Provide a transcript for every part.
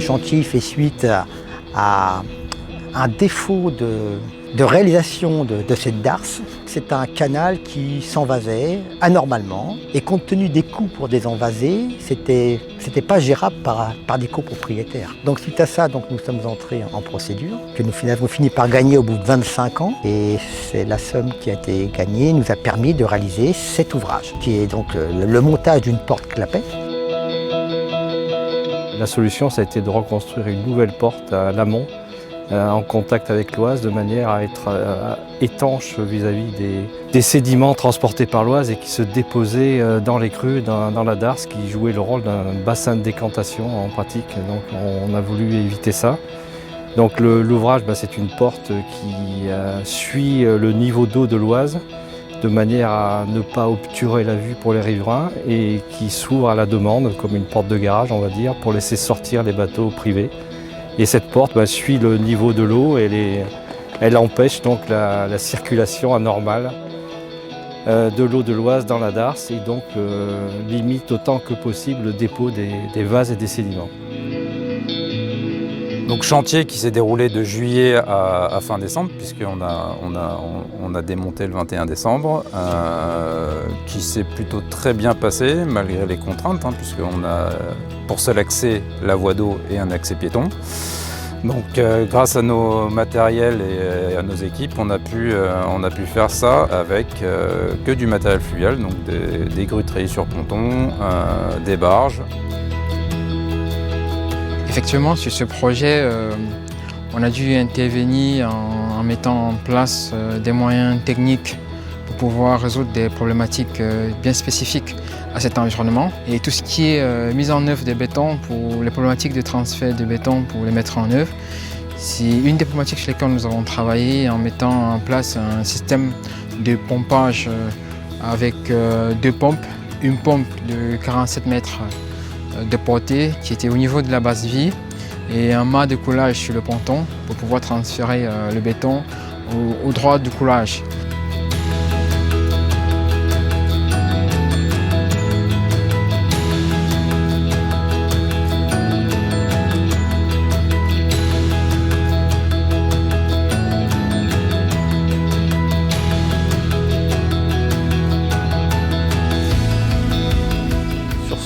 chantier fait suite à un défaut de réalisation de cette darse. C'est un canal qui s'envasait anormalement et compte tenu des coûts pour désenvaser, c'était pas gérable par des copropriétaires. Donc suite à ça, nous sommes entrés en procédure que nous avons fini par gagner au bout de 25 ans et c'est la somme qui a été gagnée nous a permis de réaliser cet ouvrage qui est donc le montage d'une porte clapet. La solution, ça a été de reconstruire une nouvelle porte à l'amont, en contact avec l'Oise, de manière à être étanche vis-à-vis des sédiments transportés par l'Oise et qui se déposaient dans les crues, dans la darse, qui jouait le rôle d'un bassin de décantation en pratique. Donc on a voulu éviter ça. Donc l'ouvrage, c'est une porte qui suit le niveau d'eau de l'Oise, de manière à ne pas obturer la vue pour les riverains et qui s'ouvre à la demande, comme une porte de garage, on va dire, pour laisser sortir les bateaux privés. Et cette porte suit le niveau de l'eau et elle empêche donc la circulation anormale de l'eau de l'Oise dans la darse et donc limite autant que possible le dépôt des vases et des sédiments. Donc chantier qui s'est déroulé de juillet à fin décembre, puisqu'on a démonté le 21 décembre, qui s'est plutôt très bien passé malgré les contraintes, puisqu'on a pour seul accès la voie d'eau et un accès piéton. Donc grâce à nos matériels et à nos équipes, on a pu faire ça avec que du matériel fluvial, donc des grues treillis sur ponton, des barges. Effectivement, sur ce projet, on a dû intervenir en mettant en place des moyens techniques pour pouvoir résoudre des problématiques bien spécifiques à cet environnement. Et tout ce qui est mise en œuvre des bétons, pour les problématiques de transfert de béton pour les mettre en œuvre, c'est une des problématiques sur lesquelles nous avons travaillé en mettant en place un système de pompage avec deux pompes, une pompe de 47 mètres de portée qui était au niveau de la base vie et un mât de coulage sur le ponton pour pouvoir transférer le béton au droit du coulage.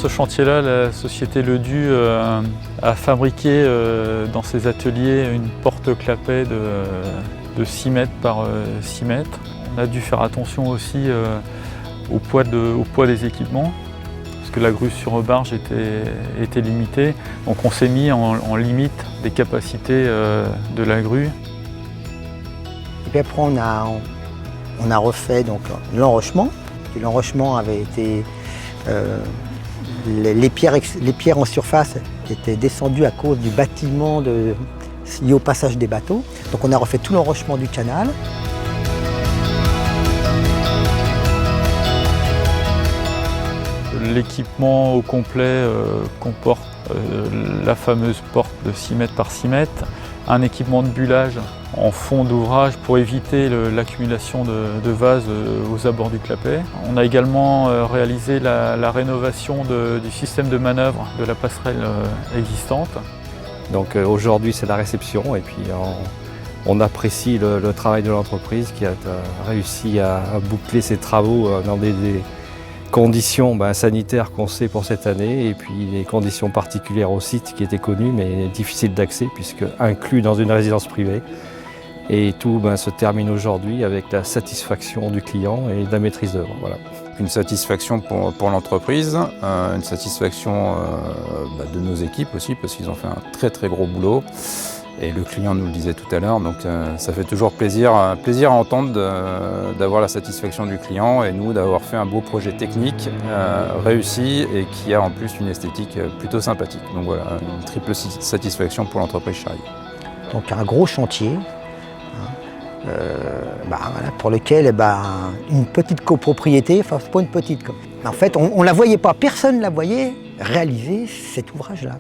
Ce chantier-là, la société Ledu a fabriqué dans ses ateliers une porte clapet de 6 mètres par 6 mètres. On a dû faire attention aussi au poids des équipements, parce que la grue sur barge était limitée. Donc on s'est mis en limite des capacités de la grue. Et puis après on a refait l'enrochement. L'enrochement avait été les pierres en surface étaient descendues à cause du bâtiment lié au passage des bateaux. Donc on a refait tout l'enrochement du canal. L'équipement au complet comporte la fameuse porte de 6 mètres par 6 mètres, un équipement de bullage en fond d'ouvrage pour éviter l'accumulation de vases aux abords du clapet. On a également réalisé la rénovation du système de manœuvre de la passerelle existante. Donc aujourd'hui c'est la réception et puis on apprécie le travail de l'entreprise qui a réussi à boucler ses travaux dans des conditions sanitaires qu'on sait pour cette année et puis les conditions particulières au site qui étaient connues mais difficiles d'accès puisque inclus dans une résidence privée. Et tout se termine aujourd'hui avec la satisfaction du client et de la maîtrise d'œuvre. Voilà. Une satisfaction pour l'entreprise, une satisfaction de nos équipes aussi parce qu'ils ont fait un très très gros boulot. Et le client nous le disait tout à l'heure, donc ça fait toujours plaisir à entendre d'avoir la satisfaction du client et nous d'avoir fait un beau projet technique réussi et qui a en plus une esthétique plutôt sympathique. Donc voilà, une triple satisfaction pour l'entreprise Charrier. Donc un gros chantier pour lequel une petite copropriété, enfin c'est pas une petite, en fait on ne la voyait pas, personne ne la voyait réaliser cet ouvrage-là.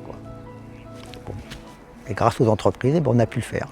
Et grâce aux entreprises, on a pu le faire.